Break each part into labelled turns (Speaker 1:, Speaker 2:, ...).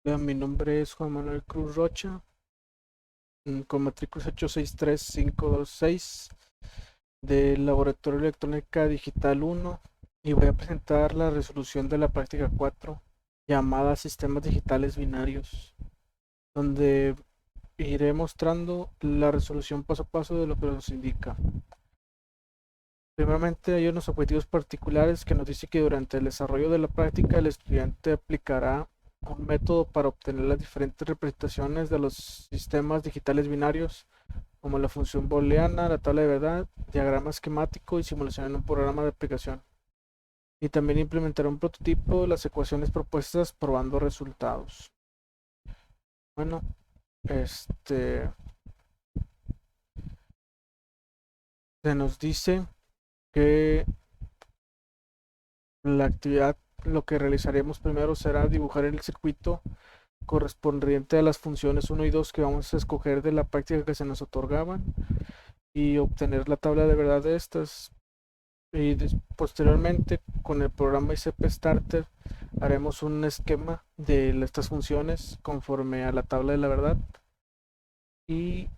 Speaker 1: Mi nombre es Juan Manuel Cruz Rocha, con matrícula 863526 del Laboratorio de Electrónica Digital 1, y voy a presentar la resolución de la práctica 4 llamada Sistemas Digitales Binarios, donde iré mostrando la resolución paso a paso de lo que nos indica. Primeramente, hay unos objetivos particulares que nos dice que durante el desarrollo de la práctica el estudiante aplicará un método para obtener las diferentes representaciones de los sistemas digitales binarios, como la función booleana, la tabla de verdad, diagrama esquemático y simulación en un programa de aplicación. Y también implementará un prototipo de las ecuaciones propuestas probando resultados. Bueno, se nos dice que la actividad, lo que realizaremos primero será dibujar el circuito correspondiente a las funciones 1 y 2 que vamos a escoger de la práctica que se nos otorgaban, y obtener la tabla de verdad de estas. Y posteriormente, con el programa ICP Starter, haremos un esquema de estas funciones conforme a la tabla de la verdad y,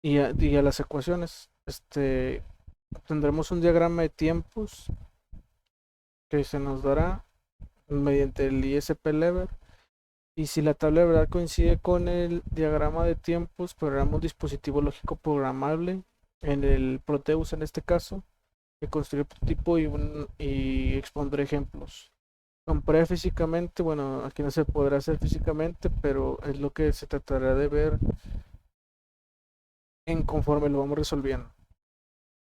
Speaker 1: y a las ecuaciones. Obtendremos un diagrama de tiempos que se nos dará mediante el ISP Lever. Y si la tabla de verdad coincide con el diagrama de tiempos, programamos un dispositivo lógico programable en el Proteus en este caso, que construye el prototipo y expondré ejemplos. Compré físicamente, bueno, aquí no se podrá hacer físicamente, pero es lo que se tratará de ver en conforme lo vamos resolviendo.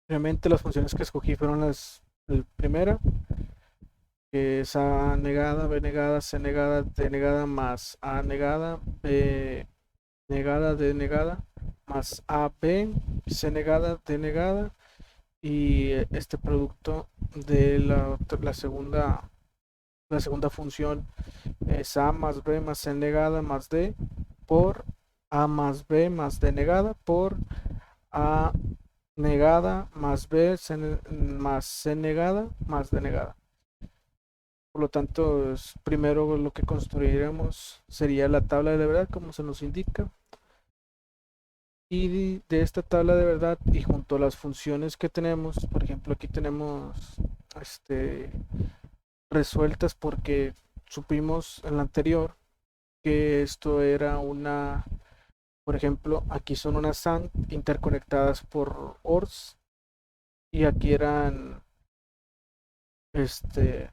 Speaker 1: Obviamente las funciones que escogí fueron la primera, que es A negada, B negada, C negada, D negada, más A negada, B negada, D negada, más AB, C negada, D negada, y este producto de la segunda función es A más B más C negada más D por A más B más D negada por A negada más B más C negada más D negada. Por lo tanto, primero lo que construiremos sería la tabla de verdad, como se nos indica. Y de esta tabla de verdad, y junto a las funciones que tenemos, por ejemplo, aquí tenemos este, resueltas porque supimos en la anterior que esto era una, por ejemplo, aquí son unas AND interconectadas por ORs, y aquí eran este,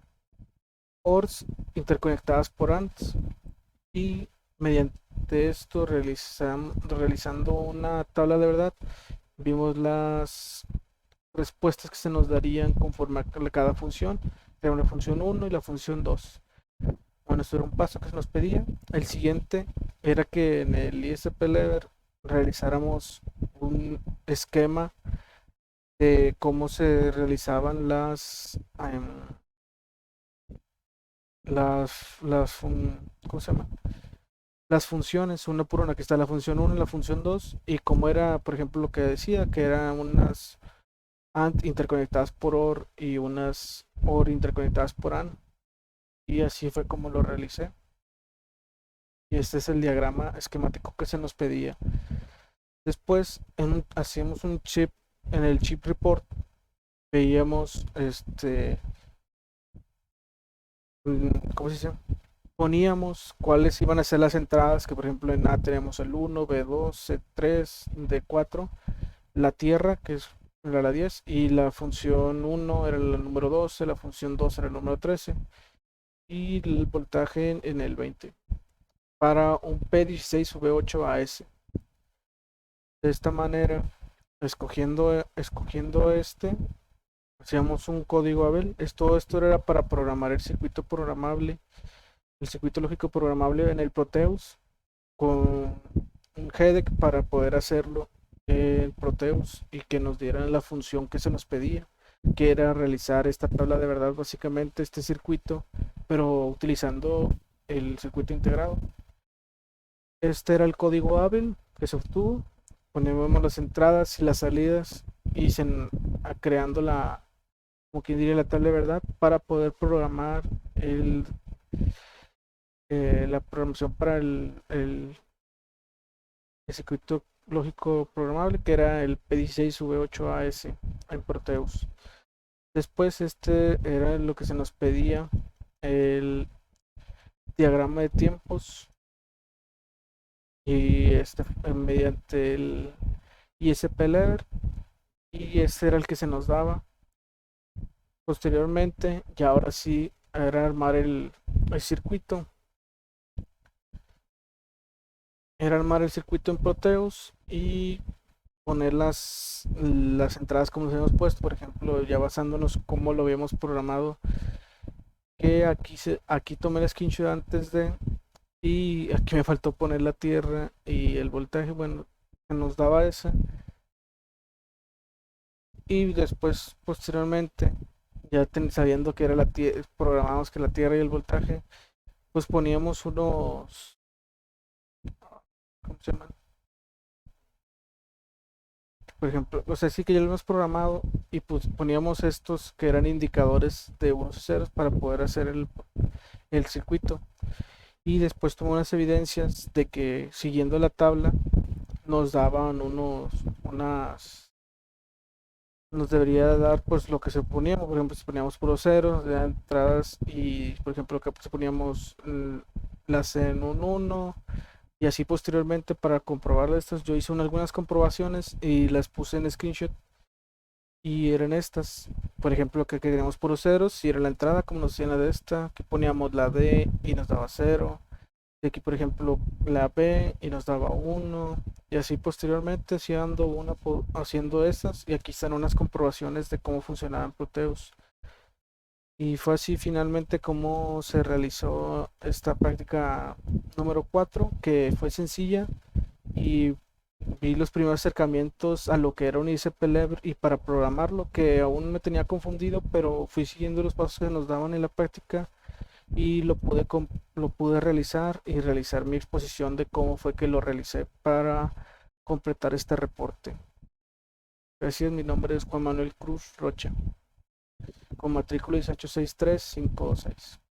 Speaker 1: ORs interconectadas por ANDs, y mediante esto realizando una tabla de verdad, vimos las respuestas que se nos darían conforme a cada función. Era una función 1 y la función 2. Bueno, esto era un paso que se nos pedía. El siguiente era que en el ISP Lever realizáramos un esquema de cómo se realizaban ¿cómo se llama? Las funciones, una por una, que está la función 1 y la función 2, y cómo era, por ejemplo, lo que decía, que eran unas AND interconectadas por OR y unas OR interconectadas por AND, y así fue como lo realicé. Y este es el diagrama esquemático que se nos pedía. Después hacíamos un chip, en el chip report veíamos ¿cómo se dice? Poníamos cuáles iban a ser las entradas, que por ejemplo en A tenemos el 1, B2, C3, D4, la tierra, que era la 10, y la función 1 era el número 12, la función 2 era el número 13, y el voltaje en el 20, para un P16 V8AS. De esta manera, escogiendo hacíamos un código Abel. Esto era para programar el circuito programable, el circuito lógico programable en el Proteus, con un headec para poder hacerlo en Proteus y que nos dieran la función que se nos pedía, que era realizar esta tabla de verdad, básicamente este circuito, pero utilizando el circuito integrado. Este era el código Abel que se obtuvo. Ponemos las entradas y las salidas y creando como quien diría, la tabla de verdad para poder programar la programación para el circuito lógico programable, que era el P16V8AS en Proteus. Después este era lo que se nos pedía, el diagrama de tiempos, y mediante el ISP Lever, y este era el que se nos daba. Posteriormente, ya ahora sí, era armar el circuito. Era armar el circuito en Proteus y poner las entradas como nos habíamos puesto, por ejemplo, ya basándonos como lo habíamos programado, que aquí tomé el screenshot antes de, y aquí me faltó poner la tierra y el voltaje, bueno, que nos daba esa. Y después, posteriormente, ya sabiendo que era programamos que la tierra y el voltaje, pues poníamos unos, ¿cómo se llaman? Por ejemplo, o sea, sí que ya lo hemos programado y pues poníamos estos que eran indicadores de unos y ceros para poder hacer el circuito. Y después tomó unas evidencias de que siguiendo la tabla nos daban nos debería dar pues lo que se ponía, por ejemplo, si poníamos puros ceros de entradas y por ejemplo que pues, poníamos las en un 1 y así posteriormente para comprobar estas yo hice algunas comprobaciones y las puse en screenshot y eran estas, por ejemplo que queríamos puros ceros, si era la entrada como nos decía la de esta, que poníamos la D y nos daba 0, y aquí por ejemplo la B y nos daba 1 y así posteriormente haciendo estas y aquí están unas comprobaciones de cómo funcionaban Proteus. Y fue así finalmente como se realizó esta práctica número 4, que fue sencilla y vi los primeros acercamientos a lo que era un ICP-Lever y para programarlo, que aún me tenía confundido, pero fui siguiendo los pasos que nos daban en la práctica y lo pude realizar y realizar mi exposición de cómo fue que lo realicé para completar este reporte. Gracias, mi nombre es Juan Manuel Cruz Rocha, con matrícula 1863526.